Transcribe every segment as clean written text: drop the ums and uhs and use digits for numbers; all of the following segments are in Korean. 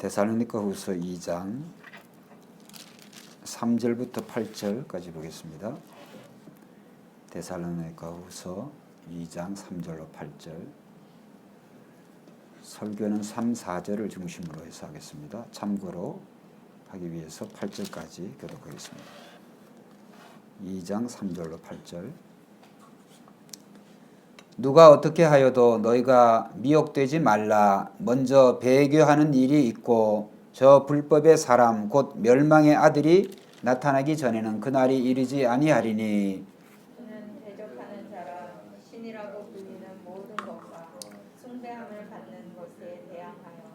데살로니가후서 2장 3절부터 8절까지 보겠습니다. 데살로니가후서 2장 3절로 8절. 설교는 3, 4절을 중심으로 해서 하겠습니다. 참고로 하기 위해서 8절까지 교독하겠습니다. 2장 3절로 8절. 누가 어떻게 하여도 너희가 미혹되지 말라. 먼저 배교하는 일이 있고 저 불법의 사람 곧 멸망의 아들이 나타나기 전에는 그날이 이르지 아니하리니. 그는 대적하는 자라 신이라고 불리는 모든 것과 숭배함을 받는 것에 대항하여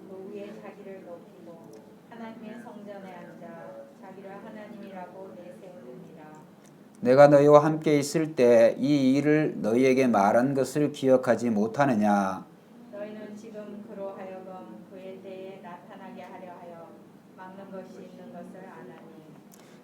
그 위에 자기를 높이고 하나님의 성전에 앉아 자기를 하나님이라고 내세우느니라. 내가 너희와 함께 있을 때 이 일을 너희에게 말한 것을 기억하지 못하느냐. 너희는 지금 그로 하여금 그에 대해 나타나게 하려 하여 막는 것이 있는 것을 아나니.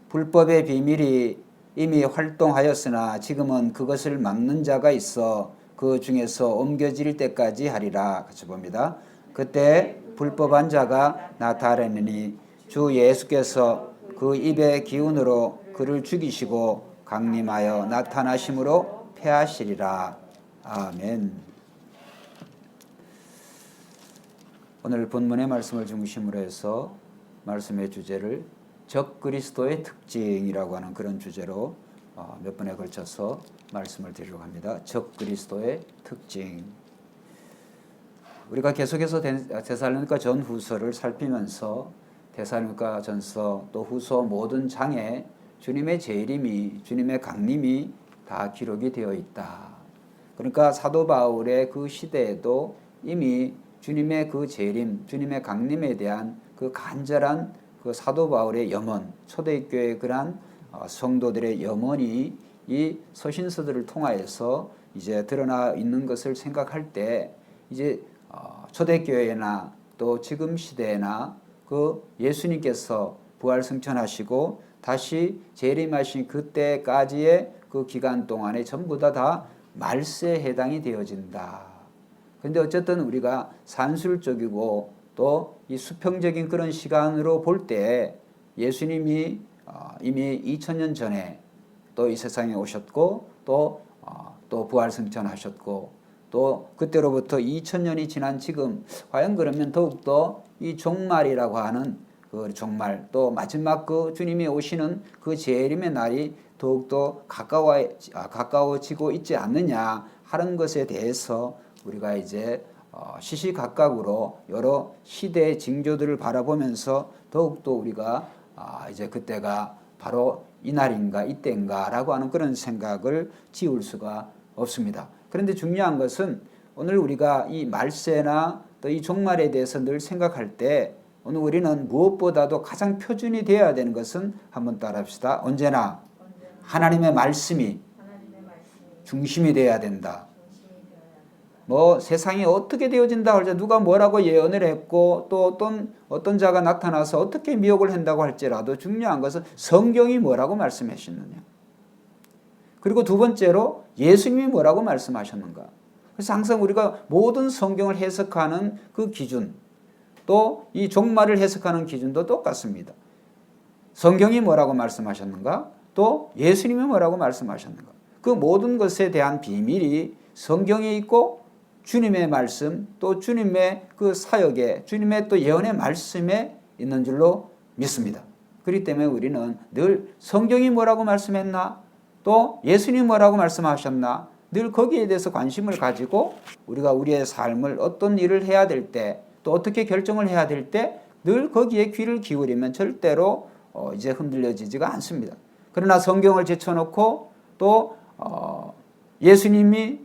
불법의 비밀이 이미 활동하였으나 지금은 그것을 막는 자가 있어 그 중에서 옮겨질 때까지 하리라. 같이 봅니다. 그때 불법한 자가 나타나리니 주 예수께서 그 입의 기운으로 그를 죽이시고 강림하여 나타나심으로 패하시리라. 아멘. 오늘 본문의 말씀을 중심으로 해서 말씀의 주제를 적그리스도의 특징이라고 하는 그런 주제로 몇 번에 걸쳐서 말씀을 드리려고 합니다. 적그리스도의 특징. 우리가 계속해서 데살로니가 전후서를 살피면서 데살로니가 전서 또 후서 모든 장에 주님의 재림이, 주님의 강림이 다 기록이 되어 있다. 그러니까 사도 바울의 그 시대에도 이미 주님의 그 재림, 주님의 강림에 대한 그 간절한 그 사도 바울의 염원, 초대교회의 그러한 성도들의 염원이 이 서신서들을 통하여서 이제 드러나 있는 것을 생각할 때 이제 초대교회나 또 지금 시대나 그 예수님께서 부활승천하시고 다시 재림하신 그때까지의 그 기간 동안에 전부 다 말세에 해당이 되어진다. 그런데 어쨌든 우리가 산술적이고 또 이 수평적인 그런 시간으로 볼 때 예수님이 이미 2000년 전에 또 이 세상에 오셨고 또 부활승천하셨고 또 그때로부터 2000년이 지난 지금 과연 그러면 더욱더 이 종말이라고 하는 그 종말 또 마지막 그 주님이 오시는 그 재림의 날이 더욱더 가까워지고 있지 않느냐 하는 것에 대해서 우리가 이제 시시각각으로 여러 시대의 징조들을 바라보면서 더욱더 우리가 이제 그때가 바로 이날인가 이때인가라고 하는 그런 생각을 지울 수가 없습니다. 그런데 중요한 것은 오늘 우리가 이 말세나 또 이 종말에 대해서 늘 생각할 때 오늘 우리는 무엇보다도 가장 표준이 되어야 되는 것은 한번 따라합시다. 언제나 하나님의 말씀이 중심이 되어야 된다. 뭐 세상이 어떻게 되어진다 할지 누가 뭐라고 예언을 했고 또 어떤 자가 나타나서 어떻게 미혹을 한다고 할지라도 중요한 것은 성경이 뭐라고 말씀하셨느냐. 그리고 두 번째로 예수님이 뭐라고 말씀하셨는가. 그래서 항상 우리가 모든 성경을 해석하는 그 기준 또 이 종말을 해석하는 기준도 똑같습니다. 성경이 뭐라고 말씀하셨는가 또 예수님이 뭐라고 말씀하셨는가. 그 모든 것에 대한 비밀이 성경에 있고 주님의 말씀 또 주님의 그 사역에 주님의 또 예언의 말씀에 있는 줄로 믿습니다. 그렇기 때문에 우리는 늘 성경이 뭐라고 말씀했나 또 예수님이 뭐라고 말씀하셨나 늘 거기에 대해서 관심을 가지고 우리가 우리의 삶을 어떤 일을 해야 될 때 또 어떻게 결정을 해야 될 때 늘 거기에 귀를 기울이면 절대로 이제 흔들려지지가 않습니다. 그러나 성경을 제쳐놓고 또 예수님이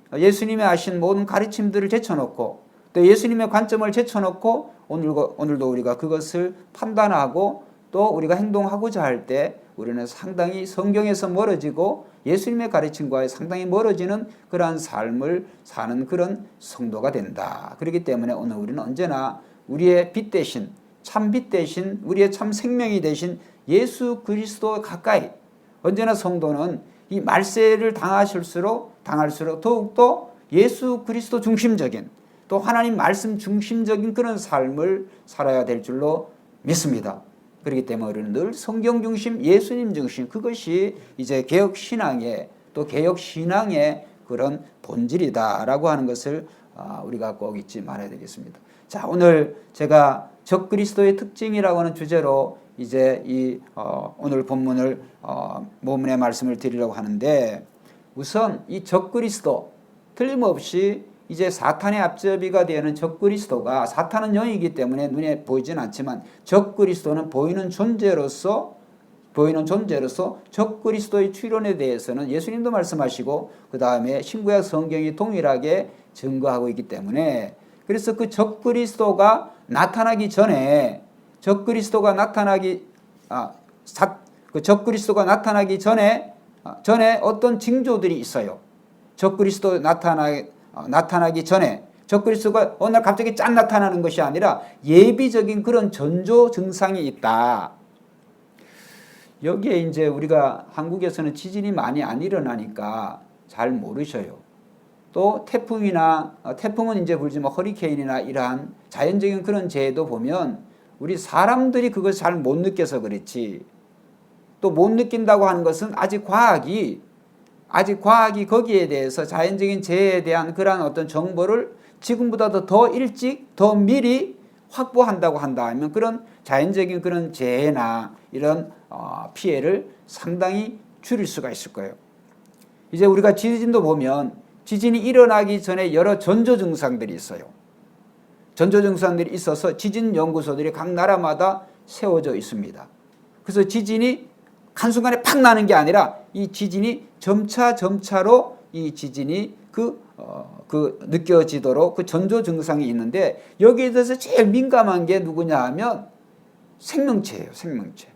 하신 모든 가르침들을 제쳐놓고 또 예수님의 관점을 제쳐놓고 오늘도 우리가 그것을 판단하고 또 우리가 행동하고자 할 때 우리는 상당히 성경에서 멀어지고 예수님의 가르침과의 상당히 멀어지는 그러한 삶을 사는 그런 성도가 된다. 그렇기 때문에 오늘 우리는 언제나 우리의 빛 대신 참 빛 대신 우리의 참 생명이 되신 예수 그리스도 가까이 언제나 성도는 이 말세를 당할수록 더욱더 예수 그리스도 중심적인 또 하나님 말씀 중심적인 그런 삶을 살아야 될 줄로 믿습니다. 그렇기 때문에 우리는 늘 성경 중심, 예수님 중심, 그것이 이제 개혁 신앙의 또 개혁 신앙의 그런 본질이다라고 하는 것을 우리가 꼭 잊지 말아야 되겠습니다. 자, 오늘 제가 적그리스도의 특징이라고 하는 주제로 이제 오늘 본문을 본문의 말씀을 드리려고 하는데, 우선 이 적그리스도, 틀림없이 이제 사탄의 앞잡이가 되는 적그리스도가, 사탄은 영이기 때문에 눈에 보이진 않지만 적그리스도는 보이는 존재로서 적그리스도의 출현에 대해서는 예수님도 말씀하시고 그 다음에 신구약 성경이 동일하게 증거하고 있기 때문에, 그래서 그 적그리스도가 나타나기 전에 전에 어떤 징조들이 있어요. 적그리스도 나타나기 전에, 적그리스도가 어느 날 갑자기 짠 나타나는 것이 아니라 예비적인 그런 전조 증상이 있다. 여기에 이제 우리가 한국에서는 지진이 많이 안 일어나니까 잘 모르셔요. 또 태풍은 이제 불지만 허리케인이나 이러한 자연적인 그런 재해도 보면 우리 사람들이 그것을 잘 못 느껴서 그렇지, 또 못 느낀다고 하는 것은 아직 과학이 거기에 대해서 자연적인 재해에 대한 그러한 어떤 정보를 지금보다도 더 일찍 더 미리 확보한다고 한다면 그런 자연적인 그런 재해나 이런 피해를 상당히 줄일 수가 있을 거예요. 이제 우리가 지진도 보면 지진이 일어나기 전에 여러 전조 증상들이 있어요. 전조 증상들이 있어서 지진 연구소들이 각 나라마다 세워져 있습니다. 그래서 지진이 한순간에 팍 나는 게 아니라 이 지진이 점차로 이 지진이 느껴지도록 그 전조 증상이 있는데, 여기에 대해서 제일 민감한 게 누구냐 하면 생명체예요. 생명체.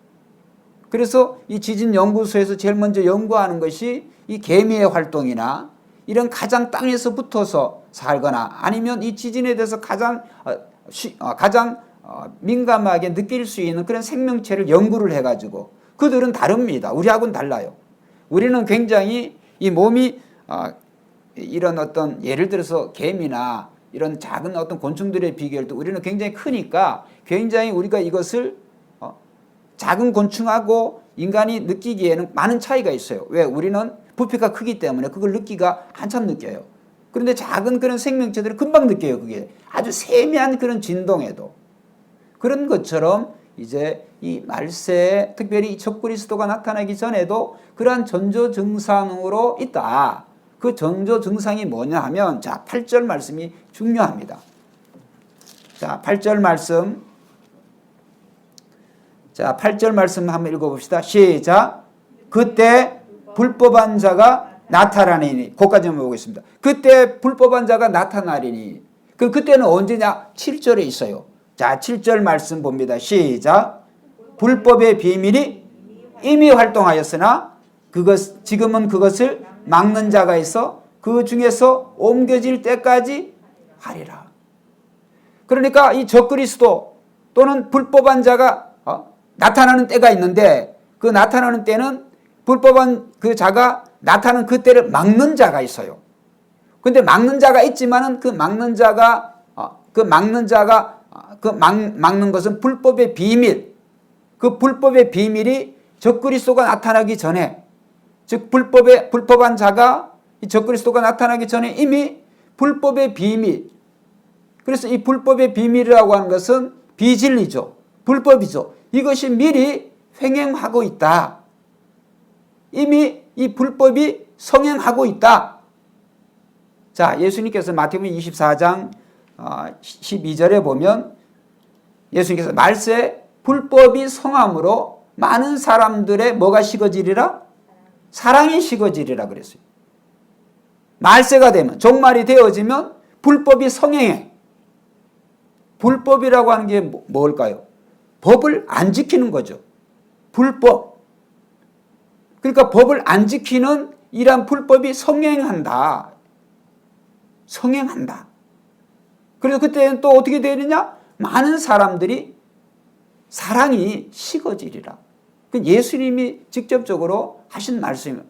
그래서 이 지진 연구소에서 제일 먼저 연구하는 것이 이 개미의 활동이나 이런 가장 땅에서 붙어서 살거나 아니면 이 지진에 대해서 가장 민감하게 느낄 수 있는 그런 생명체를 연구를 해가지고, 그들은 다릅니다. 우리하고는 달라요. 우리는 굉장히 이 몸이 이런 어떤 예를 들어서 개미나 이런 작은 어떤 곤충들에 비교할 때 우리는 굉장히 크니까 굉장히 우리가 이것을 작은 곤충하고 인간이 느끼기에는 많은 차이가 있어요. 왜? 우리는 부피가 크기 때문에 그걸 느끼기가 한참 느껴요. 그런데 작은 그런 생명체들은 금방 느껴요. 그게 아주 세미한 그런 진동에도. 그런 것처럼 이제 이 말세에 특별히 이 적그리스도가 나타나기 전에도 그러한 전조 증상으로 있다. 그 전조 증상이 뭐냐 하면, 자, 8절 말씀이 중요합니다. 자, 8절 말씀. 자, 8절 말씀 한번 읽어봅시다. 시작. 그때 불법한 자가 나타나리니. 거기까지만 보겠습니다. 그때 불법한 자가 나타나리니. 그때는 언제냐? 7절에 있어요. 자, 7절 말씀 봅니다. 시작. 불법의 비밀이 이미 활동하였으나 지금은 그것을 막는 자가 있어 그 중에서 옮겨질 때까지 하리라. 그러니까 이 적그리스도 또는 불법한 자가 나타나는 때가 있는데, 그 나타나는 때는 불법한 그 자가 나타나는 그 때를 막는 자가 있어요. 근데 막는 자가 있지만은 막는 것은 불법의 비밀. 그 불법의 비밀이 적그리스도가 나타나기 전에, 즉 불법한 자가 이 적그리스도가 나타나기 전에 이미 불법의 비밀. 그래서 이 불법의 비밀이라고 하는 것은 비진리죠. 불법이죠. 이것이 미리 횡행하고 있다. 이미 이 불법이 성행하고 있다. 자, 예수님께서 마태복음 24장 12절에 보면 예수님께서 말세 불법이 성함으로 많은 사람들의 뭐가 식어지리라? 사랑이 식어지리라 그랬어요. 말세가 되면, 종말이 되어지면 불법이 성행해. 불법이라고 하는 게 뭘까요? 법을 안 지키는 거죠. 불법. 그러니까 법을 안 지키는 이러한 불법이 성행한다. 성행한다. 그래서 그때는 또 어떻게 되느냐? 많은 사람들이 사랑이 식어지리라. 예수님이 직접적으로 하신 말씀이에요.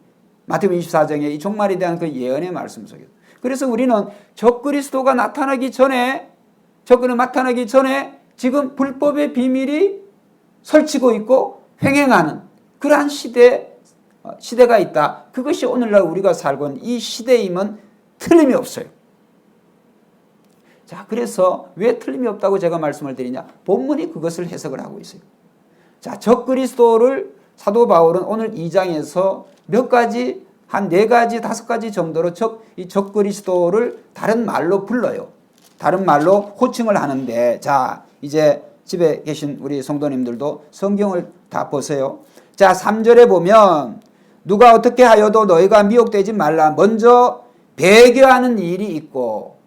마태복음 24장의 이 종말에 대한 그 예언의 말씀 속에서. 그래서 우리는 적그리스도가 나타나기 전에 지금 불법의 비밀이 설치고 있고 횡행하는 그러한 시대가 있다. 그것이 오늘날 우리가 살고 있는 이 시대임은 틀림이 없어요. 자, 그래서 왜 틀림이 없다고 제가 말씀을 드리냐? 본문이 그것을 해석을 하고 있어요. 자, 적그리스도를 사도 바울은 오늘 2장에서 몇 가지, 한 4가지, 5가지 정도로 이 적그리스도를 다른 말로 불러요. 다른 말로 호칭을 하는데, 자, 이제 집에 계신 우리 성도님들도 성경을 다 보세요. 자, 3절에 보면 누가 어떻게 하여도 너희가 미혹되지 말라. 먼저 배교하는 일이 있고,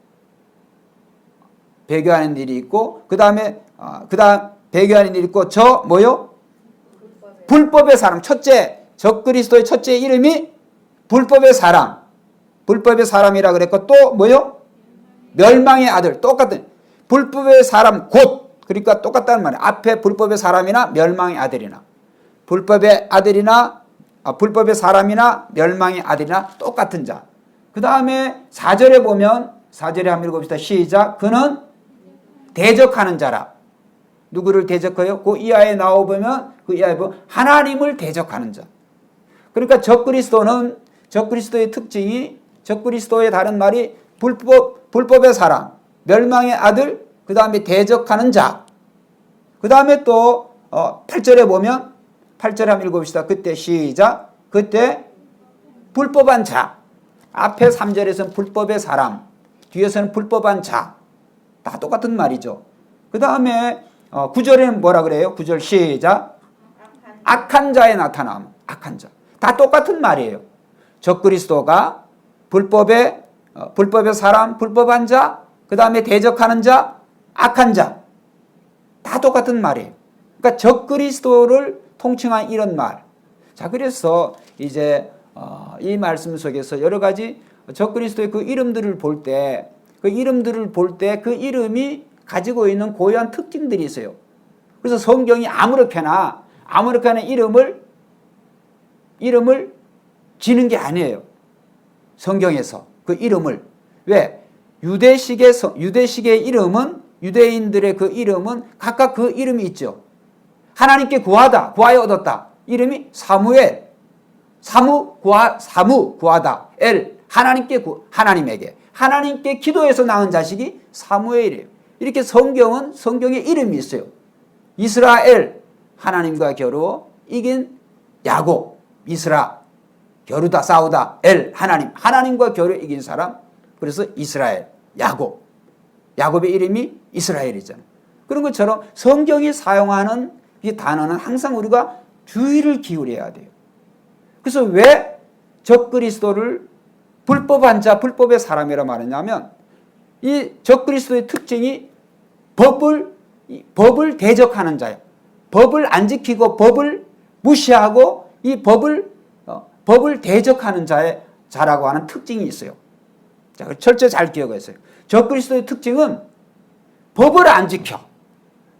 그 다음에 배교하는 일이 있고, 불법의 사람. 첫째, 적그리스도의 첫째 이름이 불법의 사람이라 그랬고, 또 멸망의 아들. 똑같은 불법의 사람 그러니까 똑같다는 말이에요. 앞에 불법의 사람이나 멸망의 아들이나 불법의 사람이나 멸망의 아들이나 똑같은 자. 그 다음에 4절에 보면 4절에 한번 읽어봅시다. 시작. 그는 대적하는 자라. 누구를 대적해요? 그 이하에 나와보면 하나님을 대적하는 자. 그러니까 적그리스도의 특징이 적그리스도의 다른 말이 불법의 사람, 멸망의 아들, 그 다음에 대적하는 자. 그 다음에 또 8절에 보면 8절에 한번 읽어봅시다. 그때 시작. 그때 불법한 자. 앞에 3절에서는 불법의 사람, 뒤에서는 불법한 자. 다 똑같은 말이죠. 그 다음에 9절에는 뭐라 그래요? 9절 시작. 악한 자의 나타남. 악한 자. 다 똑같은 말이에요. 적그리스도가 불법의 사람, 불법한 자, 그 다음에 대적하는 자, 악한 자. 다 똑같은 말이에요. 그러니까 적그리스도를 통칭한 이런 말. 자, 그래서 이제 이 말씀 속에서 여러 가지 적그리스도의 그 이름들을 볼 때 그 이름이 가지고 있는 고유한 특징들이 있어요. 그래서 성경이 아무렇게나 이름을 지는 게 아니에요. 성경에서 그 이름을. 왜? 유대식의 이름은, 유대인들의 그 이름은 각각 그 이름이 있죠. 하나님께 구하여 얻었다. 이름이 사무엘. 사무 구하다. 하나님께 기도해서 낳은 자식이 사무엘이에요. 이렇게 성경에 이름이 있어요. 이스라엘, 하나님과 겨루어 이긴 야곱, 겨루다 싸우다, 하나님과 겨루어 이긴 사람. 그래서 이스라엘, 야곱의 이름이 이스라엘이잖아요. 그런 것처럼 성경이 사용하는 이 단어는 항상 우리가 주의를 기울여야 돼요. 그래서 왜 적그리스도를 불법한 자, 불법의 사람이라 말하냐면 이 적그리스도의 특징이 법을 대적하는 자예요. 법을 안 지키고 법을 무시하고 이 법을 대적하는 자라고 하는 특징이 있어요. 자, 철저히 잘 기억하세요. 적그리스도의 특징은 법을 안 지켜.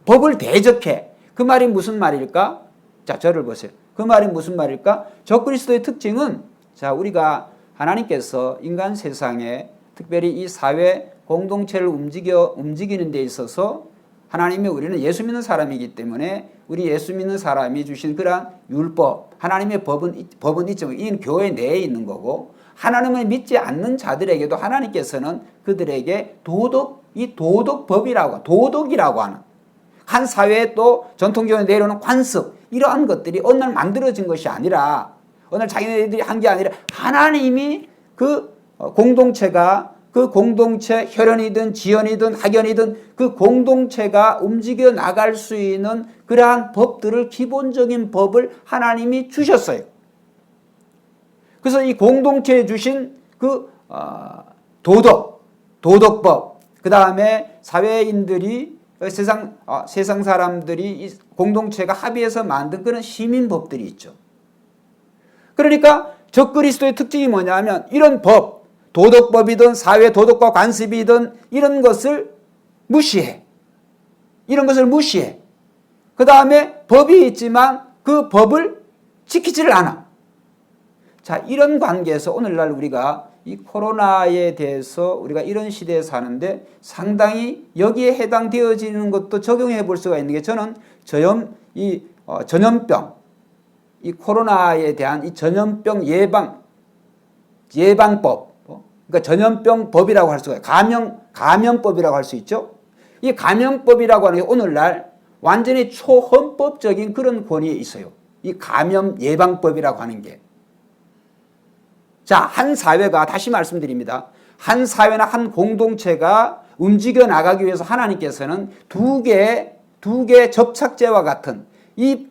법을 대적해. 그 말이 무슨 말일까? 자, 저를 보세요. 그 말이 무슨 말일까? 적그리스도의 특징은, 자, 우리가 하나님께서 인간 세상에 특별히 이 사회 공동체를 움직이는 데 있어서 하나님이 우리는 예수 믿는 사람이기 때문에 우리 예수 믿는 사람이 주신 그러한 율법, 하나님의 법은 있지만 이는 교회 내에 있는 거고, 하나님을 믿지 않는 자들에게도 하나님께서는 그들에게 도덕이라고 하는 한 사회에 또 전통적으로 내려오는 관습, 이러한 것들이 오늘 만들어진 것이 아니라, 오늘 자기네들이 한 게 아니라 하나님이 그 공동체, 혈연이든 지연이든 학연이든 그 공동체가 움직여 나갈 수 있는 그러한 법들을, 기본적인 법을 하나님이 주셨어요. 그래서 이 공동체에 주신 그 도덕법, 그 다음에 사회인들이, 세상 사람들이, 이 공동체가 합의해서 만든 그런 시민법들이 있죠. 그러니까 적그리스도의 특징이 뭐냐면 이런 법, 도덕법이든 사회 도덕과 관습이든 이런 것을 무시해. 그 다음에 법이 있지만 그 법을 지키지를 않아. 자, 이런 관계에서 오늘날 우리가 이 코로나에 대해서 우리가 이런 시대에 사는데 상당히 여기에 해당되어지는 것도 적용해 볼 수가 있는 게 저는 전염병, 이 코로나에 대한 이 전염병 예방법, 그러니까 전염병법이라고 할 수가 있어요. 감염법이라고 할 수 있죠. 이 감염법이라고 하는 게 오늘날 완전히 초헌법적인 그런 권위에 있어요. 이 감염 예방법이라고 하는 게. 자, 한 사회가, 다시 말씀드립니다. 한 사회나 한 공동체가 움직여 나가기 위해서 하나님께서는 두 개 접착제와 같은 이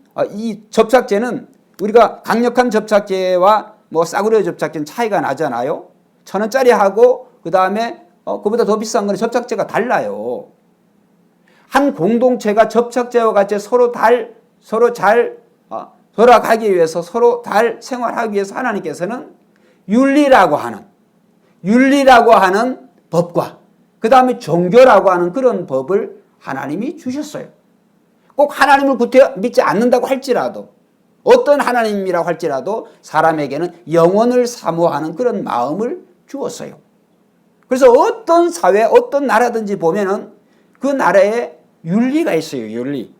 접착제는 우리가 강력한 접착제와 뭐 싸구려 접착제는 차이가 나잖아요. 1,000원짜리하고 그 다음에 그보다 더 비싼 거는 접착제가 달라요. 한 공동체가 접착제와 같이 서로 잘 돌아가기 위해서 서로 잘 생활하기 위해서 하나님께서는 윤리라고 하는 법과 그 다음에 종교라고 하는 그런 법을 하나님이 주셨어요. 꼭 하나님을 믿지 않는다고 할지라도 어떤 하나님이라고 할지라도 사람에게는 영혼을 사모하는 그런 마음을 주었어요. 그래서 어떤 사회, 어떤 나라든지 보면은 그 나라에 윤리가 있어요. 윤리.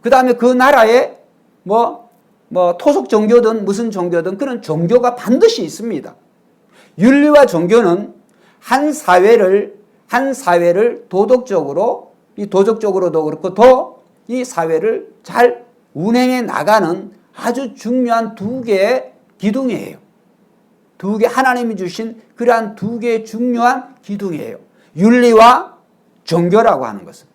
그 다음에 그 나라에 토속 종교든 무슨 종교든 그런 종교가 반드시 있습니다. 윤리와 종교는 한 사회를 도덕적으로도 그렇고 더 이 사회를 잘 운행해 나가는 아주 중요한 두 개의 기둥이에요. 하나님이 주신 그러한 두 개의 중요한 기둥이에요. 윤리와 종교라고 하는 것은.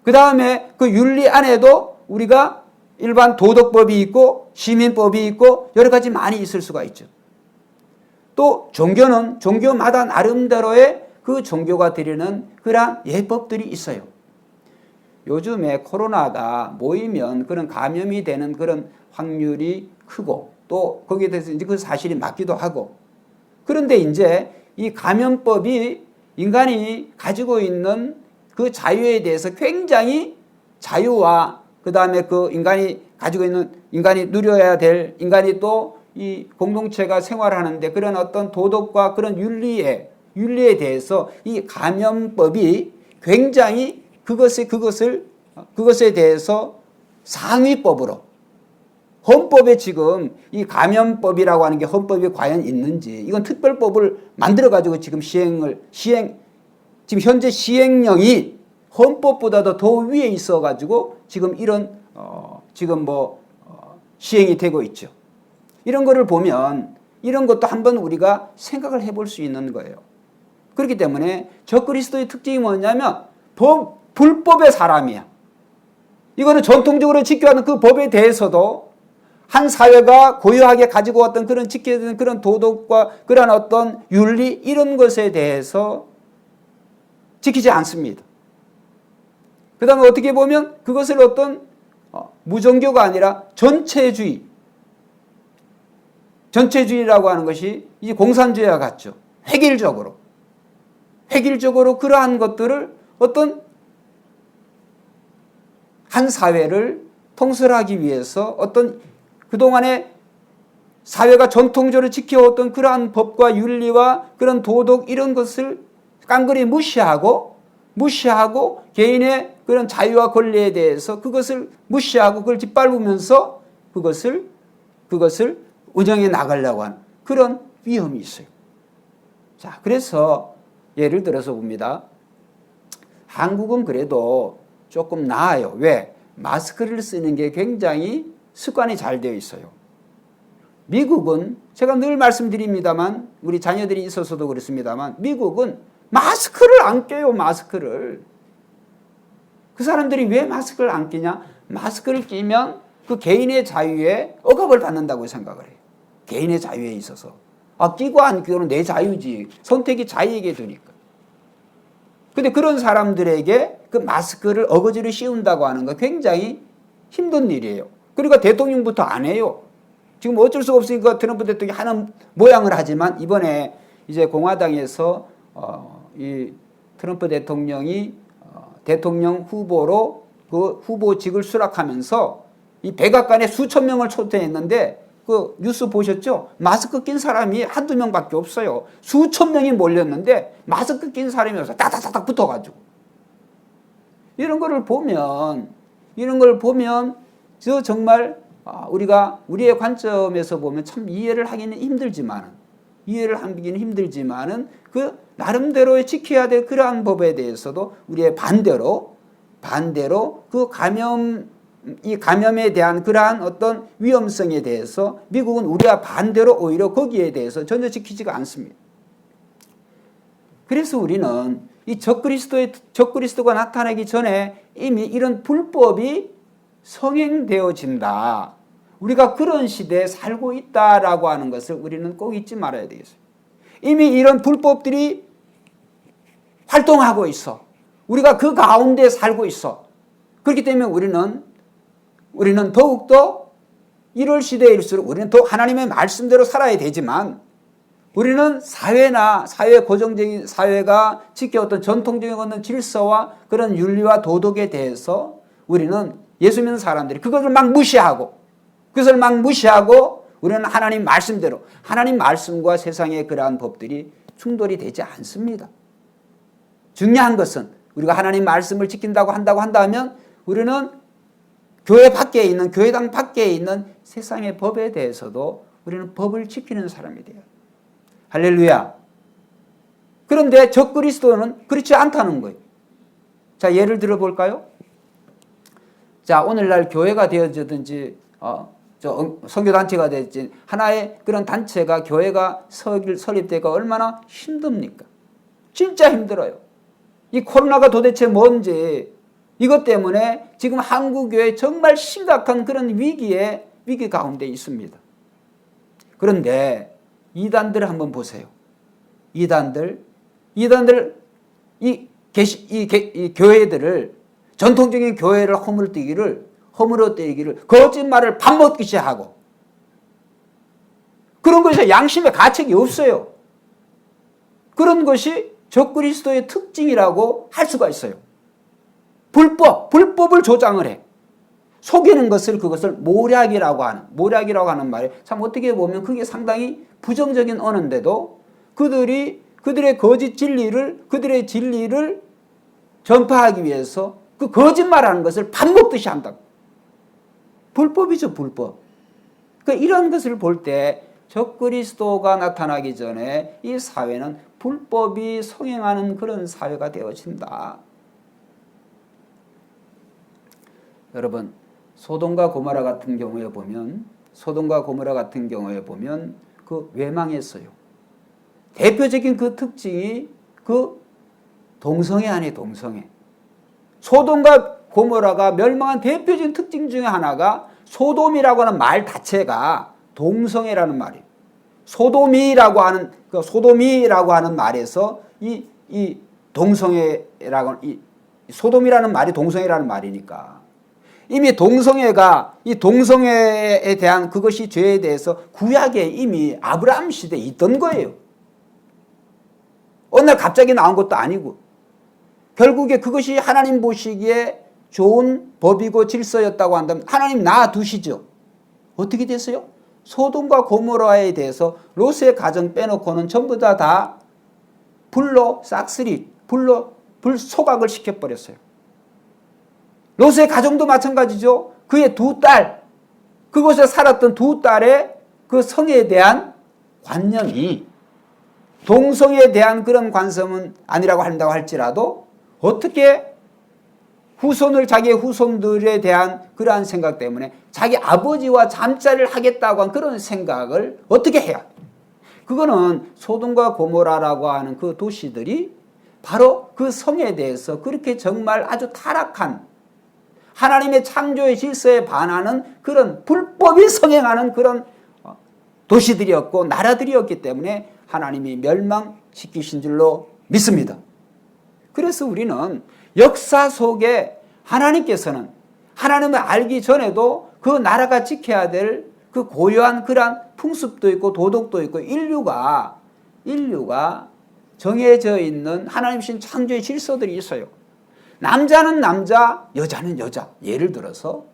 그 다음에 그 윤리 안에도 우리가 일반 도덕법이 있고 시민법이 있고 여러 가지 많이 있을 수가 있죠. 또 종교는 종교마다 나름대로의 그 종교가 드리는 그러한 예법들이 있어요. 요즘에 코로나가 모이면 그런 감염이 되는 그런 확률이 크고 또 거기에 대해서 이제 그 사실이 맞기도 하고, 그런데 이제 이 감염법이 인간이 가지고 있는 그 자유에 대해서 굉장히 자유와 그 다음에 그 인간이 가지고 있는 인간이 누려야 될 인간이 또 이 공동체가 생활하는데 그런 어떤 도덕과 그런 윤리에 대해서 이 감염법이 굉장히 그것에 대해서 상위법으로 헌법에 지금 이 감염법이라고 하는 게 헌법에 과연 있는지, 이건 특별법을 만들어 가지고 지금 지금 현재 시행령이 헌법보다도 더 위에 있어 가지고 지금 이런 시행이 되고 있죠. 이런 거를 보면 이런 것도 한번 우리가 생각을 해볼 수 있는 거예요. 그렇기 때문에 적그리스도의 특징이 뭐냐면 불법의 사람이야. 이거는 전통적으로 지켜왔던 그 법에 대해서도 한 사회가 고유하게 가지고 왔던 그런 지켜야 되는 그런 도덕과 그런 어떤 윤리 이런 것에 대해서 지키지 않습니다. 그 다음에 어떻게 보면 그것을 어떤 무종교가 아니라 전체주의라고 하는 것이 이제 공산주의와 같죠. 획일적으로 그러한 것들을 어떤 한 사회를 통솔하기 위해서 어떤 그동안에 사회가 전통적으로 지켜왔던 그러한 법과 윤리와 그런 도덕 이런 것을 깡그리 무시하고 개인의 그런 자유와 권리에 대해서 그것을 무시하고 그걸 짓밟으면서 그것을 운영해 나가려고 하는 그런 위험이 있어요. 자, 그래서 예를 들어서 봅니다. 한국은 그래도 조금 나아요. 왜? 마스크를 쓰는 게 굉장히 습관이 잘 되어 있어요. 미국은 제가 늘 말씀드립니다만 우리 자녀들이 있어서도 그렇습니다만 미국은 마스크를 안 껴요. 마스크를. 그 사람들이 왜 마스크를 안 끼냐? 마스크를 끼면 그 개인의 자유에 억압을 받는다고 생각을 해요. 개인의 자유에 있어서. 끼고 안 끼고는 내 자유지. 선택이 자유에게 두니까. 근데 그런 사람들에게 그 마스크를 어거지로 씌운다고 하는 거 굉장히 힘든 일이에요. 그러니까 대통령부터 안 해요. 지금 어쩔 수가 없으니까 트럼프 대통령이 하는 모양을 하지만 이번에 이제 공화당에서 이 트럼프 대통령이 대통령 후보로 그 후보직을 수락하면서 이 백악관에 수천 명을 초대했는데 그 뉴스 보셨죠? 마스크 낀 사람이 한두 명밖에 없어요. 수천 명이 몰렸는데 마스크 낀 사람이 와서 딱딱딱 붙어가지고. 이런 걸 보면 저 정말 우리가 우리의 관점에서 보면 참 이해를 하기는 힘들지만은 그 나름대로 지켜야 될 그러한 법에 대해서도 우리의 반대로 그 이 감염에 대한 그러한 어떤 위험성에 대해서 미국은 우리와 반대로 오히려 거기에 대해서 전혀 지키지가 않습니다. 그래서 우리는 이 적그리스도가 나타나기 전에 이미 이런 불법이 성행되어진다. 우리가 그런 시대에 살고 있다라고 하는 것을 우리는 꼭 잊지 말아야 되겠어요. 이미 이런 불법들이 활동하고 있어. 우리가 그 가운데 살고 있어. 그렇기 때문에 우리는 더욱더 이럴 시대일수록 우리는 더 하나님의 말씀대로 살아야 되지만 우리는 고정적인 사회가 지켜왔던 전통적인 어떤 질서와 그런 윤리와 도덕에 대해서 우리는 예수 믿는 사람들이 그것을 막 무시하고 우리는 하나님 말씀대로 하나님 말씀과 세상의 그러한 법들이 충돌이 되지 않습니다. 중요한 것은 우리가 하나님 말씀을 지킨다고 한다면 우리는 교회당 밖에 있는 세상의 법에 대해서도 우리는 법을 지키는 사람이 돼요. 할렐루야. 그런데 적그리스도는 그렇지 않다는 거예요. 자, 예를 들어 볼까요? 자, 오늘날 교회가 되어지든지 선교단체가 되든지 하나의 그런 단체가 교회가 설립되기가 얼마나 힘듭니까? 진짜 힘들어요. 이 코로나가 도대체 뭔지 이것 때문에 지금 한국교회 정말 심각한 그런 위기 가운데 있습니다. 그런데 이단들을 한번 보세요. 이단들 이 교회들을 전통적인 교회를 허물어뜨기를 거짓말을 밥 먹듯이 하고 그런 것에 양심의 가책이 없어요. 그런 것이 적그리스도의 특징이라고 할 수가 있어요. 불법을 조장을 해. 속이는 그것을 모략이라고 하는 말이 참 어떻게 보면 그게 상당히 부정적인 언어인데도 그들의 거짓 그들의 진리를 전파하기 위해서 그 거짓말하는 것을 밥 먹듯이 한다. 불법이죠, 불법. 그러니까 이런 것을 볼 때 적그리스도가 나타나기 전에 이 사회는 불법이 성행하는 그런 사회가 되어진다. 여러분, 소돔과 고모라 같은 경우에 보면 그 외망했어요. 대표적인 그 특징이 그 동성애 아니에요, 동성애. 소돔과 고모라가 멸망한 대표적인 특징 중에 하나가 소돔이라고 하는 말 자체가 동성애라는 말이에요. 소돔이라고 하는 말에서 이 소돔이라는 말이 동성애라는 말이니까 이미 이 동성애에 대한 그것이 죄에 대해서 구약에 이미 아브라함 시대에 있던 거예요. 어느 날 갑자기 나온 것도 아니고 결국에 그것이 하나님 보시기에 좋은 법이고 질서였다고 한다면 하나님 놔두시죠. 어떻게 됐어요? 소돔과 고모라에 대해서 롯의 가정 빼놓고는 전부 다 불로 소각을 시켜버렸어요. 롯의 가정도 마찬가지죠. 그의 두 딸, 그곳에 살았던 두 딸의 그 성에 대한 관념이 동성애에 대한 그런 관점은 아니라고 한다고 할지라도 어떻게 자기의 후손들에 대한 그러한 생각 때문에 자기 아버지와 잠자리를 하겠다고 한 그런 생각을 어떻게 해야 돼? 그거는 소돔과 고모라라고 하는 그 도시들이 바로 그 성에 대해서 그렇게 정말 아주 타락한 하나님의 창조의 질서에 반하는 그런 불법이 성행하는 그런 도시들이었고 나라들이었기 때문에 하나님이 멸망시키신 줄로 믿습니다. 그래서 우리는 역사 속에 하나님께서는 하나님을 알기 전에도 그 나라가 지켜야 될 그 고유한 그러한 풍습도 있고 도덕도 있고 인류가 정해져 있는 하나님 신 창조의 질서들이 있어요. 남자는 남자, 여자는 여자. 예를 들어서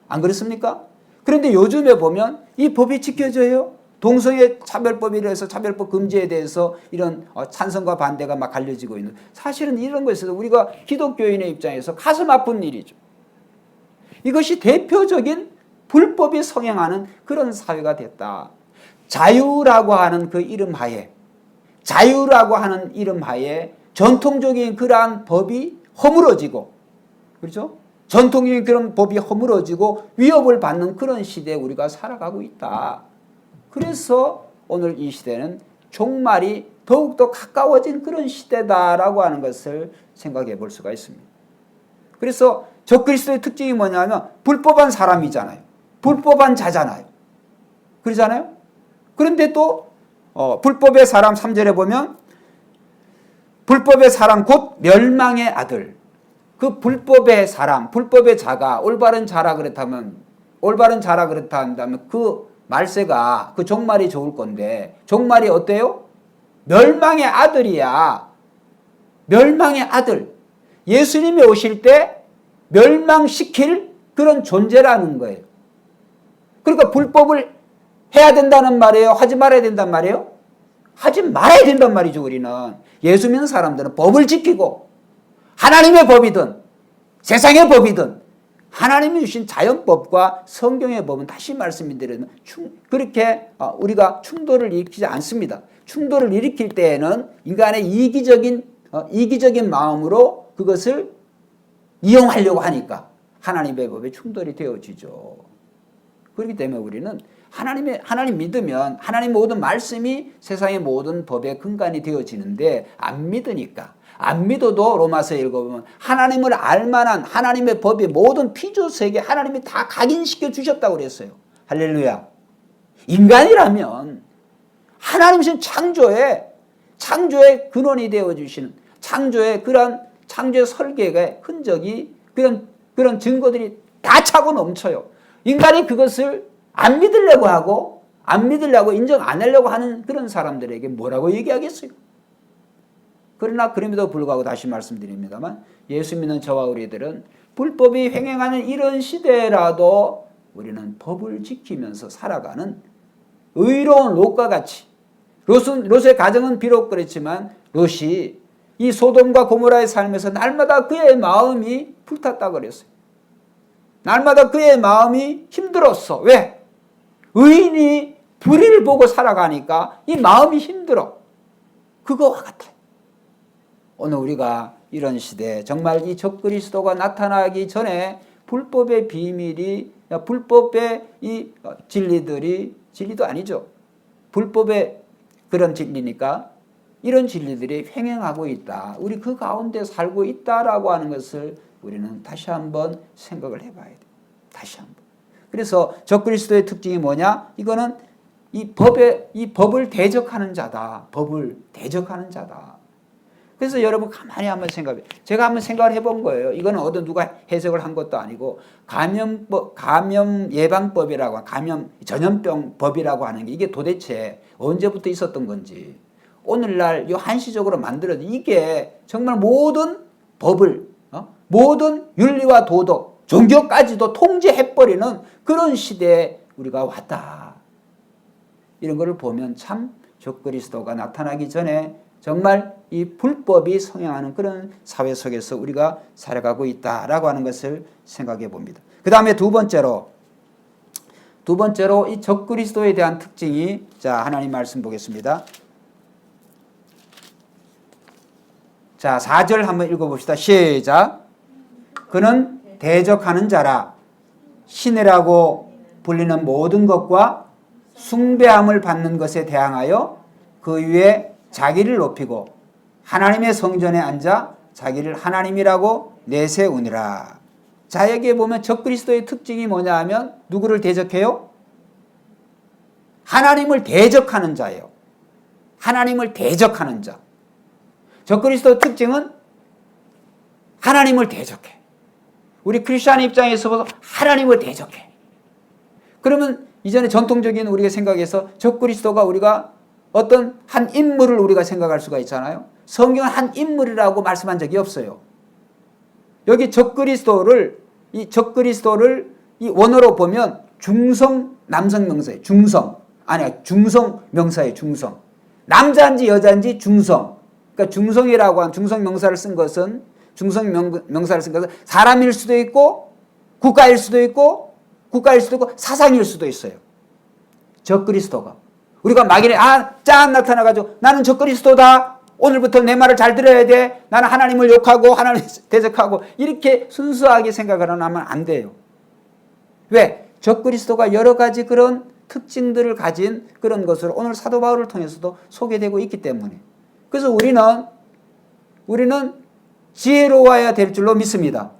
안 그렇습니까? 그런데 요즘에 보면 이 법이 지켜져요? 동성애 차별법에 대해서 차별법 금지에 대해서 이런 찬성과 반대가 막 갈려지고 있는, 사실은 이런 것에서 우리가 기독교인의 입장에서 가슴 아픈 일이죠. 이것이 대표적인 불법이 성행하는 그런 사회가 됐다. 자유라고 하는 그 이름 하에, 자유라고 하는 이름 하에 전통적인 그러한 법이 허물어지고, 그렇죠? 전통적인 그런 법이 허물어지고 위협을 받는 그런 시대에 우리가 살아가고 있다. 그래서 오늘 이 시대는 종말이 더욱더 가까워진 그런 시대다라고 하는 것을 생각해 볼 수가 있습니다. 그래서 적그리스도의 특징이 뭐냐면 불법한 사람이잖아요. 불법한 자잖아요. 그러잖아요. 그런데 또 불법의 사람 3절에 보면 불법의 사람 곧 멸망의 아들. 그 불법의 사람, 불법의 자가 올바른 자라 그렇다면, 올바른 자라 그렇다 한다면 그 말세가, 그 종말이 좋을 건데, 종말이 어때요? 멸망의 아들이야. 멸망의 아들. 예수님이 오실 때 멸망시킬 그런 존재라는 거예요. 그러니까 불법을 해야 된다는 말이에요? 하지 말아야 된단 말이에요? 하지 말아야 된단 말이죠. 우리는 예수 믿는 사람들은 법을 지키고, 하나님의 법이든 세상의 법이든 하나님이 주신 자연법과 성경의 법은, 다시 말씀드리면 그렇게 우리가 충돌을 일으키지 않습니다. 충돌을 일으킬 때에는 인간의 이기적인 마음으로 그것을 이용하려고 하니까 하나님의 법에 충돌이 되어지죠. 그렇기 때문에 우리는 하나님 믿으면 하나님 모든 말씀이 세상의 모든 법의 근간이 되어지는데, 안 믿으니까, 안 믿어도 로마서에 읽어보면 하나님을 알만한 하나님의 법의 모든 피조세계 하나님이 다 각인시켜 주셨다고 그랬어요. 할렐루야. 인간이라면 하나님이신 창조의 근원이 되어주시는, 창조의 그런 창조의 설계의 흔적이, 그런 증거들이 다 차고 넘쳐요. 인간이 그것을 안 믿으려고 하고, 안 믿으려고 인정 안 하려고 하는 그런 사람들에게 뭐라고 얘기하겠어요? 그러나 그럼에도 불구하고 다시 말씀드립니다만, 예수 믿는 저와 우리들은 불법이 횡행하는 이런 시대라도 우리는 법을 지키면서 살아가는 의로운 롯과 같이, 롯의 가정은 비록 그렇지만 롯이 이 소돔과 고모라의 삶에서 날마다 그의 마음이 불탔다 그랬어요. 날마다 그의 마음이 힘들었어. 왜? 의인이 불의를 보고 살아가니까 이 마음이 힘들어. 그거와 같아요. 오늘 우리가 이런 시대에 정말 이 적그리스도가 나타나기 전에 불법의 비밀이, 불법의 이 진리도 아니죠. 불법의 그런 진리니까 이런 진리들이 횡행하고 있다. 우리 그 가운데 살고 있다라고 하는 것을 우리는 다시 한번 생각을 해봐야 돼요. 다시 한번. 그래서 적그리스도의 특징이 뭐냐? 이거는 이 법을 대적하는 자다. 법을 대적하는 자다. 그래서 여러분 가만히 한번 생각해. 제가 한번 생각을 해본 거예요. 이거는 누가 해석을 한 것도 아니고, 감염 예방법이라고, 감염 전염병법이라고 하는 게 이게 도대체 언제부터 있었던 건지, 오늘날 이 한시적으로 만들어진 이게 정말 모든 법을, 모든 윤리와 도덕, 종교까지도 통제해버리는 그런 시대에 우리가 왔다. 이런 것을 보면 참 적그리스도가 나타나기 전에 정말 이 불법이 성행하는 그런 사회 속에서 우리가 살아가고 있다라고 하는 것을 생각해 봅니다. 그 다음에 두 번째로 이 적그리스도에 대한 특징이, 자, 하나님 말씀 보겠습니다. 자, 4절 한번 읽어봅시다. 시작. 그는 대적하는 자라, 신이라고 불리는 모든 것과 숭배함을 받는 것에 대항하여 그 위에 자기를 높이고 하나님의 성전에 앉아 자기를 하나님이라고 내세우니라. 자, 여기에 보면 적그리스도의 특징이 뭐냐 하면 누구를 대적해요? 하나님을 대적하는 자예요. 하나님을 대적하는 자. 적그리스도의 특징은 하나님을 대적해. 우리 크리스찬 입장에서 보면 하나님을 대적해. 그러면 이전에 전통적인 우리가 생각해서 적그리스도가 우리가 어떤 한 인물을 우리가 생각할 수가 있잖아요. 성경은 한 인물이라고 말씀한 적이 없어요. 여기 적그리스도를 이 원어로 보면 중성 남성 명사예요. 중성. 아니야, 중성 명사예요. 중성. 남자인지 여자인지 중성. 그러니까 중성이라고 한 중성 명사를 쓴 것은 명사를 쓴 것은 사람일 수도 있고 국가일 수도 있고 사상일 수도 있어요. 적그리스도가. 우리가 막연히 짠 나타나가지고 나는 적그리스도다. 오늘부터 내 말을 잘 들어야 돼. 나는 하나님을 욕하고 하나님을 대적하고 이렇게 순수하게 생각을 하면 안 돼요. 왜? 적그리스도가 여러 가지 그런 특징들을 가진 그런 것으로 오늘 사도 바울을 통해서도 소개되고 있기 때문에. 그래서 우리는 지혜로워야 될 줄로 믿습니다.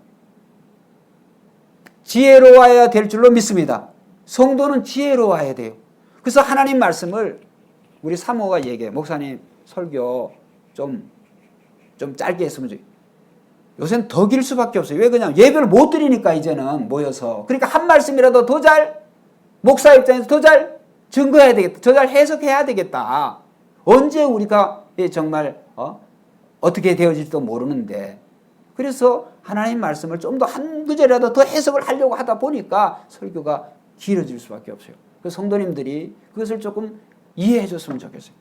지혜로워야 될 줄로 믿습니다. 성도는 지혜로워야 돼요. 그래서 하나님 말씀을 우리 사모가 얘기해요. 목사님 설교 좀 짧게 했으면 좋겠어요. 요새는 더 길 수밖에 없어요. 왜 그냥 예배를 못 드리니까 이제는 모여서. 그러니까 한 말씀이라도 더 잘 목사 입장에서 더 잘 증거해야 되겠다. 더 잘 해석해야 되겠다. 언제 우리가 정말 어떻게 되어질지도 모르는데 그래서 하나님 말씀을 좀 더 한 구절이라도 더 해석을 하려고 하다 보니까 설교가 길어질 수밖에 없어요. 그래서 성도님들이 그것을 조금 이해해 줬으면 좋겠어요.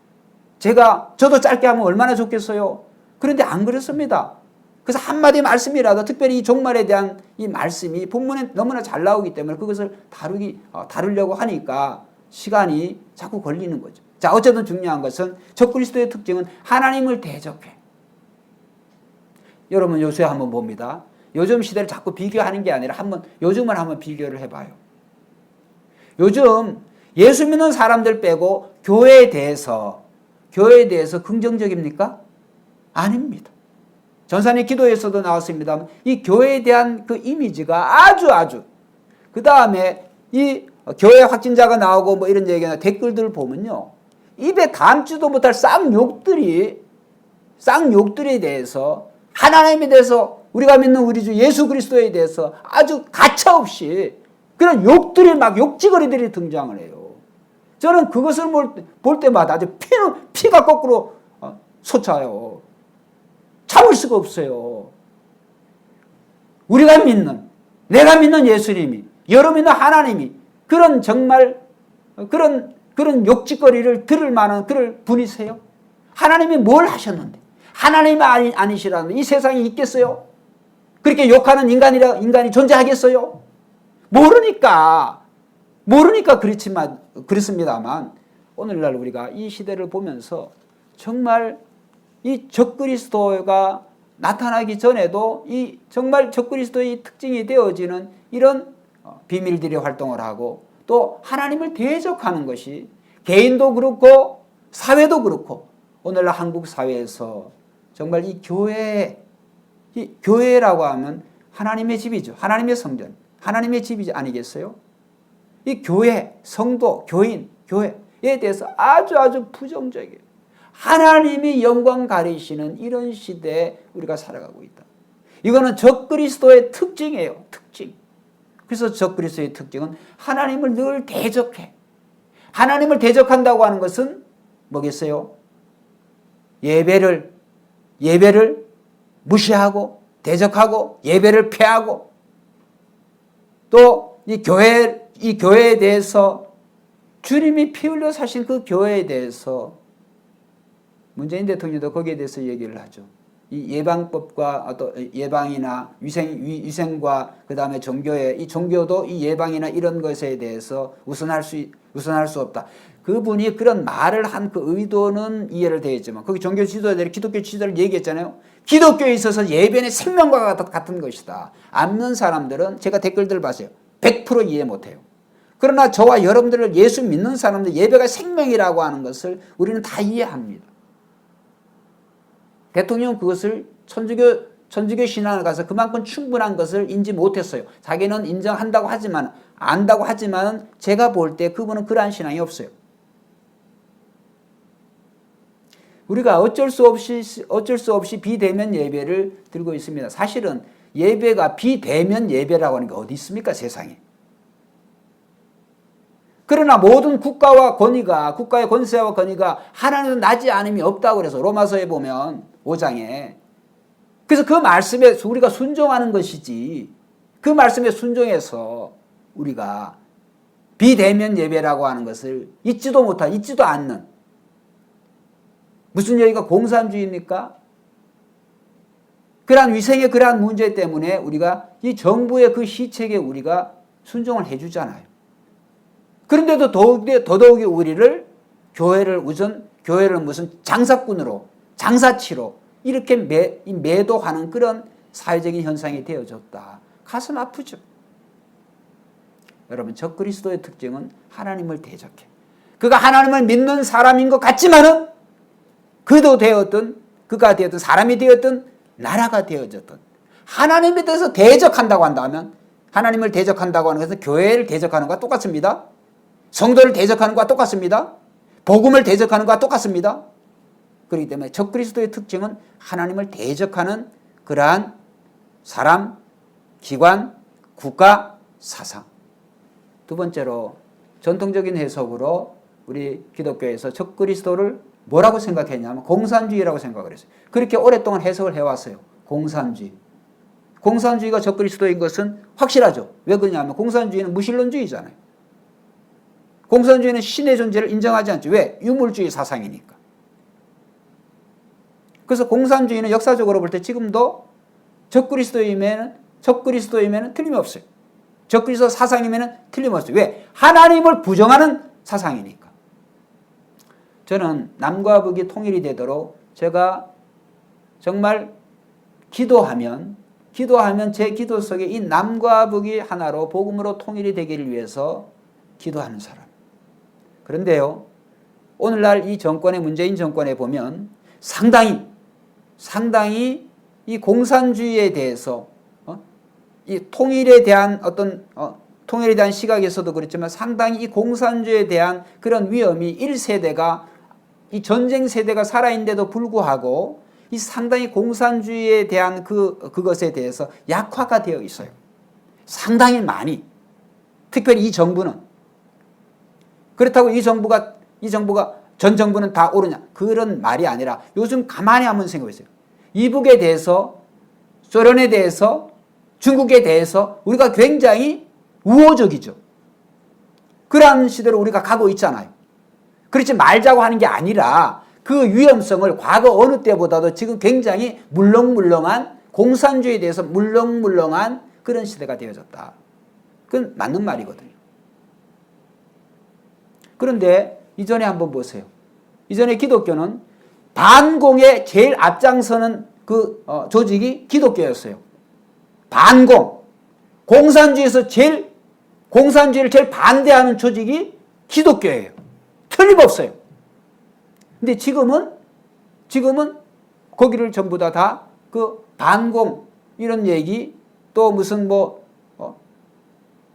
저도 짧게 하면 얼마나 좋겠어요. 그런데 안 그렇습니다. 그래서 한마디 말씀이라도 특별히 이 종말에 대한 이 말씀이 본문에 너무나 잘 나오기 때문에 그것을 다루려고 하니까 시간이 자꾸 걸리는 거죠. 자, 어쨌든 중요한 것은 적그리스도의 특징은 하나님을 대적해. 여러분 요새 한번 봅니다. 요즘 시대를 자꾸 비교하는 게 아니라 요즘을 한번 비교를 해봐요. 요즘 예수 믿는 사람들 빼고 교회에 대해서 긍정적입니까? 아닙니다. 전산의 기도에서도 나왔습니다. 이 교회에 대한 그 이미지가 아주 그 다음에 이 교회 확진자가 나오고 뭐 이런 얘기나 댓글들 보면요. 입에 담지도 못할 쌍욕들에 대해서 하나님에 대해서 우리가 믿는 우리 주 예수 그리스도에 대해서 아주 가차없이 그런 욕들이 막 욕지거리들이 등장을 해요. 저는 그것을 볼 때마다 아주 피가 거꾸로 솟아요. 참을 수가 없어요. 내가 믿는 예수님이, 여러분 믿는 하나님이 그런 정말 그런 욕짓거리를 들을 만한 그럴 분이세요? 하나님이 뭘 하셨는데? 하나님이 아니시라면 이 세상에 있겠어요? 그렇게 욕하는 인간이 존재하겠어요? 모르니까 그렇습니다만 오늘날 우리가 이 시대를 보면서 정말 이 적그리스도가 나타나기 전에도 이 정말 적그리스도의 특징이 되어지는 이런 비밀들이 활동을 하고 또 하나님을 대적하는 것이 개인도 그렇고 사회도 그렇고 오늘날 한국 사회에서 정말 이 교회라고 하면 하나님의 집이죠. 하나님의 성전, 하나님의 집이지 아니겠어요? 이 교회, 성도, 교인, 교회에 대해서 아주 부정적이에요. 하나님이 영광 가리시는 이런 시대에 우리가 살아가고 있다. 이거는 적그리스도의 특징이에요. 특징. 그래서 적그리스도의 특징은 하나님을 늘 대적해. 하나님을 대적한다고 하는 것은 뭐겠어요? 예배를 무시하고 대적하고 예배를 폐하고 또 이 교회에 대해서 주님이 피 흘려 사신 그 교회에 대해서 문재인 대통령도 거기에 대해서 얘기를 하죠. 이 예방법과 또 예방이나 위생과 그 다음에 이 종교도 이 예방이나 이런 것에 대해서 우선할 수 없다. 그분이 그런 말을 한 그 의도는 이해를 되겠지만 거기 종교 지도자들이 기독교 지도자를 얘기했잖아요. 기독교에 있어서 예배는 생명과 같은 것이다. 안 믿는 사람들은 제가 댓글들 봤어요. 100% 이해 못해요. 그러나 저와 여러분들을 예수 믿는 사람들 예배가 생명이라고 하는 것을 우리는 다 이해합니다. 대통령은 그것을 천주교 신앙을 가서 그만큼 충분한 것을 인지 못했어요. 자기는 인정한다고 하지만 안다고 하지만 제가 볼 때 그분은 그러한 신앙이 없어요. 우리가 어쩔 수 없이 비대면 예배를 들고 있습니다. 사실은 예배가 비대면 예배라고 하는 게 어디 있습니까, 세상에. 그러나 모든 국가의 권세와 권위가 하나님은 나지 않음이 없다고 그래서 로마서에 보면 5장에 그래서 그 말씀에 우리가 순종하는 것이지 그 말씀에 순종해서 우리가 비대면 예배라고 하는 것을 잊지도 않는, 무슨 여기가 공산주의입니까? 그러한 위생의 그러한 문제 때문에 우리가 이 정부의 그 시책에 우리가 순종을 해주잖아요. 그런데도 더더욱이 우리를 교회를 무슨 장사꾼으로, 장사치로 이렇게 매도하는 그런 사회적인 현상이 되어졌다. 가슴 아프죠. 여러분, 적그리스도의 특징은 하나님을 대적해. 그가 하나님을 믿는 사람인 것 같지만은 그가 되었든 사람이 되었든 나라가 되어졌든 하나님에 대해서 대적한다고 한다면, 하나님을 대적한다고 하는 것은 교회를 대적하는 것과 똑같습니다. 성도를 대적하는 것과 똑같습니다. 복음을 대적하는 것과 똑같습니다. 그렇기 때문에 적그리스도의 특징은 하나님을 대적하는 그러한 사람, 기관, 국가, 사상. 두 번째로 전통적인 해석으로 우리 기독교에서 적그리스도를 뭐라고 생각했냐면 공산주의라고 생각을 했어요. 그렇게 오랫동안 해석을 해왔어요. 공산주의. 공산주의가 적그리스도인 것은 확실하죠. 왜 그러냐면 공산주의는 무신론주의잖아요. 공산주의는 신의 존재를 인정하지 않죠. 왜? 유물주의 사상이니까. 그래서 공산주의는 역사적으로 볼 때 지금도 적그리스도이면 틀림없어요. 적그리스도 사상이면 틀림없어요. 왜? 하나님을 부정하는 사상이니까. 저는 남과 북이 통일이 되도록 제가 정말 기도하면 제 기도 속에 이 남과 북이 하나로 복음으로 통일이 되기를 위해서 기도하는 사람. 그런데요, 오늘날 이 정권의 문재인 정권에 보면 상당히 이 공산주의에 대해서 이 통일에 대한 통일에 대한 시각에서도 그렇지만 상당히 이 공산주의에 대한 그런 위험이 1세대가 이 전쟁 세대가 살아있는데도 불구하고 이 상당히 공산주의에 대한 그것에 대해서 약화가 되어 있어요. 상당히 많이. 특별히 이 정부는. 그렇다고 이 정부가 전 정부는 다 옳으냐? 그런 말이 아니라 요즘 가만히 한번 생각해 보세요. 이북에 대해서, 소련에 대해서, 중국에 대해서 우리가 굉장히 우호적이죠. 그러한 시대로 우리가 가고 있잖아요. 그렇지 말자고 하는 게 아니라 그 위험성을 과거 어느 때보다도 지금 굉장히 물렁물렁한 공산주의에 대해서 물렁물렁한 그런 시대가 되어졌다. 그건 맞는 말이거든요. 그런데 이전에 한번 보세요. 이전에 기독교는 반공에 제일 앞장서는 조직이 기독교였어요. 반공. 공산주의를 제일 반대하는 조직이 기독교예요. 틀림없어요. 근데 지금은 거기를 전부 다 그 반공 이런 얘기 또 무슨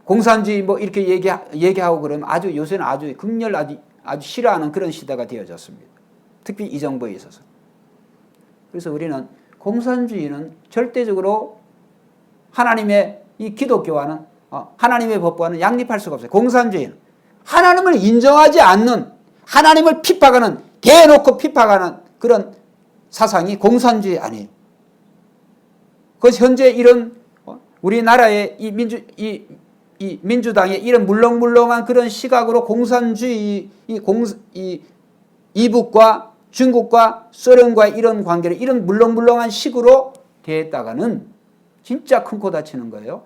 공산주의 이렇게 얘기하고 그러면 요새는 아주 극렬 아주 싫어하는 그런 시대가 되어졌습니다. 특히 이 정부에 있어서. 그래서 우리는 공산주의는 절대적으로 하나님의 이 기독교와는 하나님의 법과는 양립할 수가 없어요. 공산주의는 하나님을 인정하지 않는, 하나님을 핍박하는, 대놓고 핍박하는 그런 사상이 공산주의 아니에요. 그래서 현재 이런 우리나라의 이 민주당의 이런 물렁물렁한 그런 시각으로 공산주의, 이북과 중국과 소련과의 이런 관계를 이런 물렁물렁한 식으로 대했다가는 진짜 큰 코 다치는 거예요.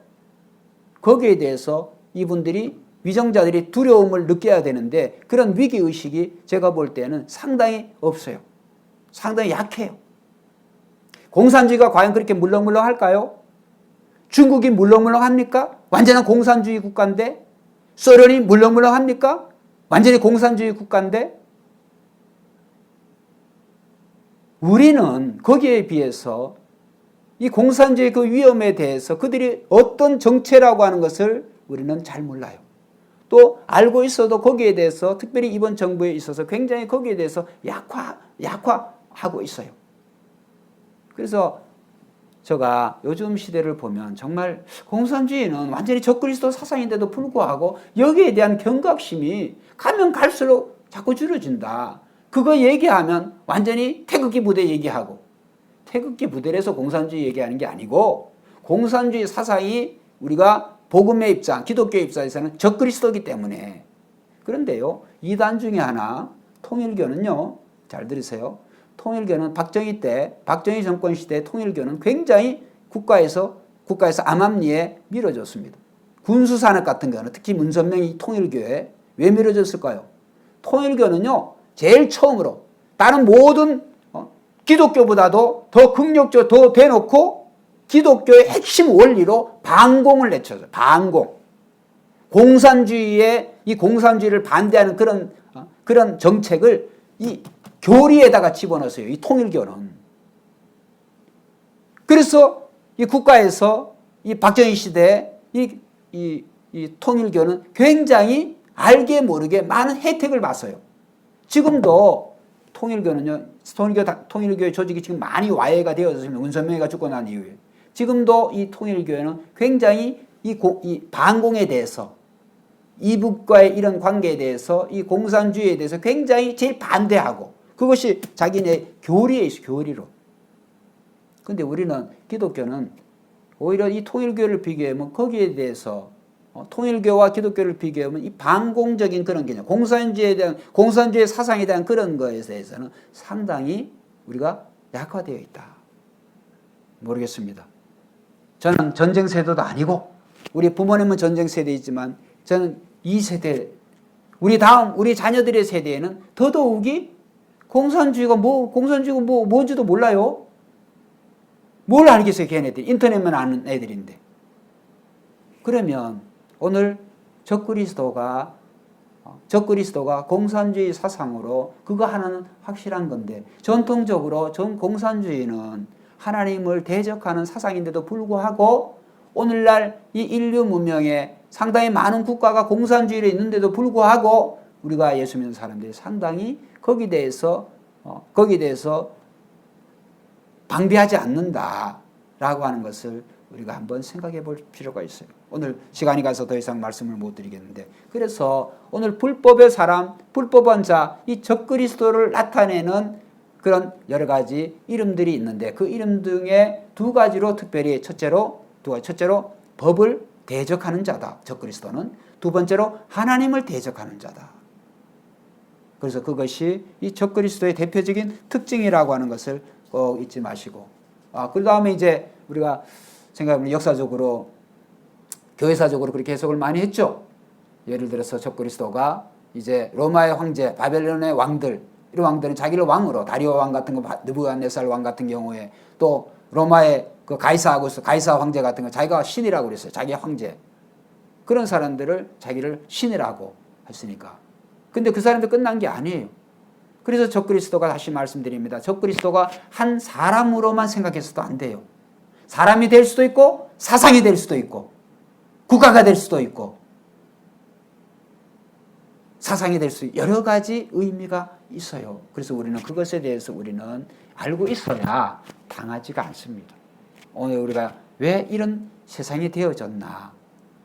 거기에 대해서 이분들이 위정자들이 두려움을 느껴야 되는데 그런 위기의식이 제가 볼 때는 상당히 없어요. 상당히 약해요. 공산주의가 과연 그렇게 물렁물렁할까요? 중국이 물렁물렁합니까? 완전한 공산주의 국가인데? 소련이 물렁물렁합니까? 완전히 공산주의 국가인데? 우리는 거기에 비해서 이 공산주의 그 위험에 대해서 그들이 어떤 정체라고 하는 것을 우리는 잘 몰라요. 또 알고 있어도 거기에 대해서 특별히 이번 정부에 있어서 굉장히 거기에 대해서 약화하고 있어요. 그래서 제가 요즘 시대를 보면 정말 공산주의는 완전히 적그리스도 사상인데도 불구하고 여기에 대한 경각심이 가면 갈수록 자꾸 줄어진다. 그거 얘기하면 완전히 태극기 부대 얘기하고, 태극기 부대에서 공산주의 얘기하는 게 아니고 공산주의 사상이 우리가 복음의 입장, 기독교의 입장에서는 적그리스도이기 때문에. 그런데요, 이단 중에 하나 통일교는요, 잘 들으세요. 통일교는 박정희 정권 시대 통일교는 굉장히 국가에서 암암리에 밀어줬습니다. 군수산업 같은 거는 특히 문선명이 통일교에 왜 밀어줬을까요? 통일교는요, 제일 처음으로 다른 모든 기독교보다도 더 극력적으로 더 대놓고 기독교의 핵심 원리로 반공을 내쳤어요. 반공. 이 공산주의를 반대하는 그런 정책을 이 교리에다가 집어넣었어요. 이 통일교는. 그래서 이 국가에서 이 박정희 시대에 이 통일교는 굉장히 알게 모르게 많은 혜택을 봤어요. 지금도 통일교의 조직이 지금 많이 와해가 되어졌습니다. 문선명이가 죽고 난 이후에. 지금도 이 통일교회는 굉장히 이 반공에 대해서, 이북과의 이런 관계에 대해서, 이 공산주의에 대해서 굉장히 제일 반대하고, 그것이 자기네 교리에 있어, 교리로. 근데 우리는, 기독교는 오히려 이 통일교를 비교하면 거기에 대해서, 통일교와 기독교를 비교하면 이 반공적인 그런 개념, 공산주의 사상에 대한 그런 것에 대해서는 상당히 우리가 약화되어 있다. 모르겠습니다. 저는 전쟁 세대도 아니고, 우리 부모님은 전쟁 세대이지만, 저는 이 세대, 우리 자녀들의 세대에는 더더욱이 공산주의가 뭔지도 몰라요. 뭘 알겠어요, 걔네들. 인터넷만 아는 애들인데. 그러면 오늘 적그리스도가 공산주의 사상으로 그거 하나는 확실한 건데, 전통적으로 공산주의는 하나님을 대적하는 사상인데도 불구하고 오늘날 이 인류 문명에 상당히 많은 국가가 공산주의로 있는데도 불구하고 우리가 예수 믿는 사람들이 상당히 거기에 대해서 방비하지 않는다라고 하는 것을 우리가 한번 생각해 볼 필요가 있어요. 오늘 시간이 가서 더 이상 말씀을 못 드리겠는데, 그래서 오늘 불법의 사람, 불법한 자, 이 적그리스도를 나타내는 그런 여러 가지 이름들이 있는데, 그 이름 중에 두 가지로 특별히 첫째로 법을 대적하는 자다, 적그리스도는. 두 번째로 하나님을 대적하는 자다. 그래서 그것이 이 적그리스도의 대표적인 특징이라고 하는 것을 꼭 잊지 마시고, 그 다음에 이제 우리가 생각해보면 역사적으로, 교회사적으로 그렇게 해석을 많이 했죠. 예를 들어서 적그리스도가 이제 로마의 황제, 바벨론의 왕들, 이런 왕들은 자기를 왕으로, 다리오 왕 같은 거, 느부갓네살 왕 같은 경우에, 또 로마의 그 가이사 황제 같은 거 자기가 신이라고 그랬어요. 자기 황제. 그런 사람들을 자기를 신이라고 했으니까. 근데 그 사람들 끝난 게 아니에요. 그래서 적그리스도가, 다시 말씀드립니다, 적그리스도가 한 사람으로만 생각해서도 안 돼요. 사람이 될 수도 있고, 사상이 될 수도 있고, 국가가 될 수도 있고, 사상이 될 수 있고, 여러 가지 의미가 있어요. 그래서 우리는 그것에 대해서 우리는 알고 있어야 당하지가 않습니다. 오늘 우리가 왜 이런 세상이 되어졌나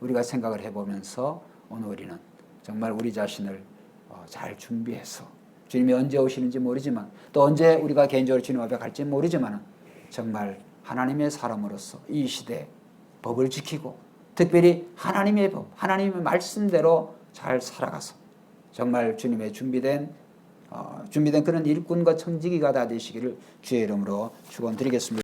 우리가 생각을 해보면서 오늘 우리는 정말 우리 자신을 잘 준비해서, 주님이 언제 오시는지 모르지만, 또 언제 우리가 개인적으로 주님 앞에 갈지 모르지만, 정말 하나님의 사람으로서 이 시대에 법을 지키고, 특별히 하나님의 법, 하나님의 말씀대로 잘 살아가서 정말 주님의 준비된 그런 일꾼과 청지기가 다 되시기를 주의 이름으로 축원드리겠습니다.